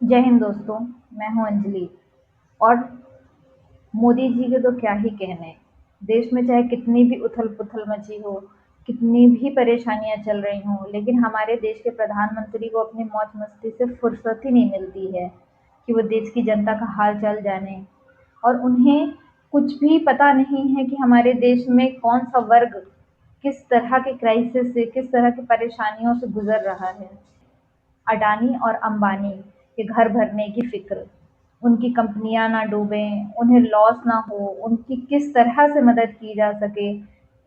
जय हिंद दोस्तों। मैं हूं अंजलि। और मोदी जी के तो क्या ही कहने। देश में चाहे कितनी भी उथल-पुथल मची हो, कितनी भी परेशानियां चल रही हों, लेकिन हमारे देश के प्रधानमंत्री को अपनी मौज-मस्ती से फुर्सत ही नहीं मिलती है कि वो देश की जनता का हाल-चाल जाने। और उन्हें कुछ भी पता नहीं है कि हमारे देश में कौन-सा वर्ग किस तरह के क्राइसिस से, किस तरह की परेशानियों से गुज़र रहा है। अडानी और अंबानी के घर भरने की फ़िक्र, उनकी कंपनियाँ ना डूबें, उन्हें लॉस ना हो, उनकी किस तरह से मदद की जा सके,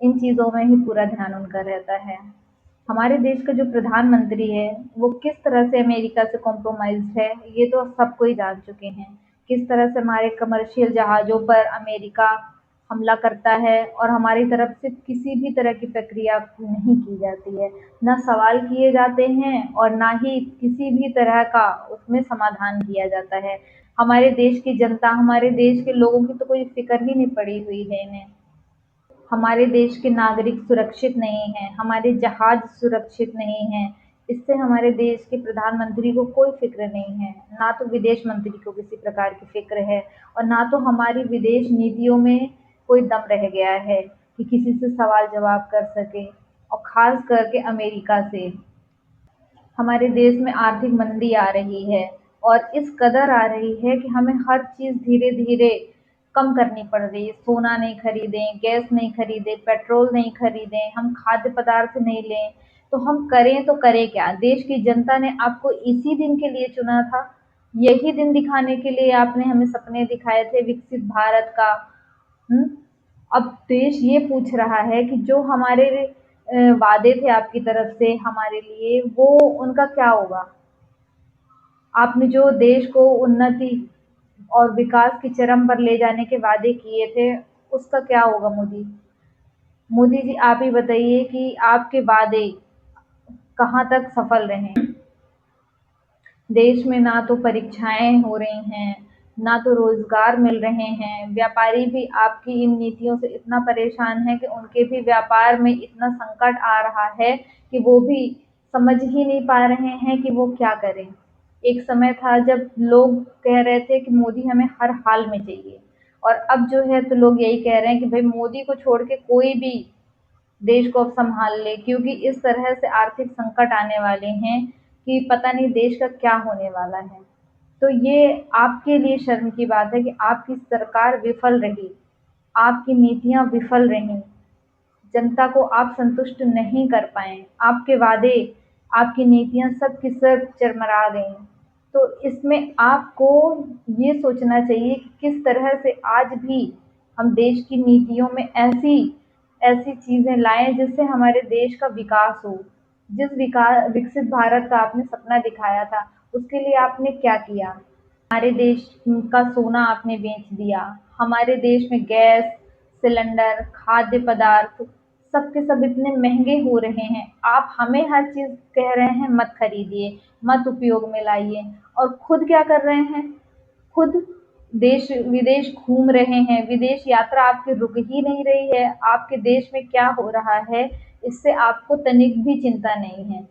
इन चीज़ों में ही पूरा ध्यान उनका रहता है। हमारे देश का जो प्रधानमंत्री है, वो किस तरह से अमेरिका से कॉम्प्रोमाइज़्ड है, ये तो सब कोई जान चुके हैं। किस तरह से हमारे कमर्शियल जहाज़ों पर अमेरिका हमला करता है और हमारी तरफ से किसी भी तरह की प्रक्रिया नहीं की जाती है। ना सवाल किए जाते हैं और ना ही किसी भी तरह का उसमें समाधान किया जाता है। हमारे देश की जनता, हमारे देश के लोगों की तो कोई फ़िक्र ही नहीं पड़ी हुई है इन्हें। हमारे देश के नागरिक सुरक्षित नहीं हैं, हमारे जहाज सुरक्षित नहीं हैं। इससे हमारे देश के प्रधानमंत्री को कोई फ़िक्र नहीं है, ना तो विदेश मंत्री को किसी प्रकार की फ़िक्र है और ना तो हमारी विदेश नीतियों में कोई दम रह गया है कि किसी से सवाल-जवाब कर सकें और ख़ास करके अमेरिका से। हमारे देश में आर्थिक मंदी आ रही है और इस कदर आ रही है कि हमें हर चीज़ धीरे-धीरे कम करनी पड़ रही है। सोना नहीं खरीदें, गैस नहीं खरीदें, पेट्रोल नहीं खरीदें, हम खाद्य पदार्थ नहीं लें, तो हम करें तो करें क्या? देश की जनता ने आपको इसी दिन के लिए चुना था, यही दिन दिखाने के लिए आपने हमें सपने दिखाए थे विकसित भारत का। हुँ? अब देश ये पूछ रहा है कि जो हमारे वादे थे आपकी तरफ से हमारे लिए, वो उनका क्या होगा? आपने जो देश को उन्नति और विकास की चरम पर ले जाने के वादे किए थे, उसका क्या होगा मोदी? मोदी जी आप ही बताइए कि आपके वादे कहाँ तक सफल रहे? देश में ना तो परीक्षाएँ हो रही हैं, ना तो रोज़गार मिल रहे हैं। व्यापारी भी आपकी इन नीतियों से इतना परेशान हैं कि उनके भी व्यापार में इतना संकट आ रहा है कि वो भी समझ ही नहीं पा रहे हैं कि वो क्या करें। एक समय था जब लोग कह रहे थे कि मोदी हमें हर हाल में चाहिए और अब जो है तो लोग यही कह रहे हैं कि भई मोदी को छोड़ के कोई भी देश को अब सँभाल ले, क्योंकि इस तरह से आर्थिक संकट आने वाले हैं कि पता नहीं देश का क्या होने वाला है। तो ये आपके लिए शर्म की बात है कि आपकी सरकार विफल रही, आपकी नीतियाँ विफल रहीं, जनता को आप संतुष्ट नहीं कर पाए, आपके वादे, आपकी नीतियाँ सब की सब चरमरा गईं। तो इसमें आपको ये सोचना चाहिए कि किस तरह से आज भी हम देश की नीतियों में ऐसी ऐसी चीज़ें लाएँ जिससे हमारे देश का विकास हो। जिस विकसित भारत का आपने सपना दिखाया था, उसके लिए आपने क्या किया? हमारे देश का सोना आपने बेच दिया, हमारे देश में गैस, सिलेंडर, खाद्य पदार्थ सब के सब इतने महँगे हो रहे हैं। आप हमें हर चीज़ कह रहे हैं मत खरीदिए, मत उपयोग में लाइए और खुद क्या कर रहे हैं? खुद देश-विदेश घूम रहे हैं, विदेश यात्रा आपकी रुक ही नहीं रही है, आपके देश में क्या हो रहा है, इससे आपको तनिक भी चिंता नहीं है।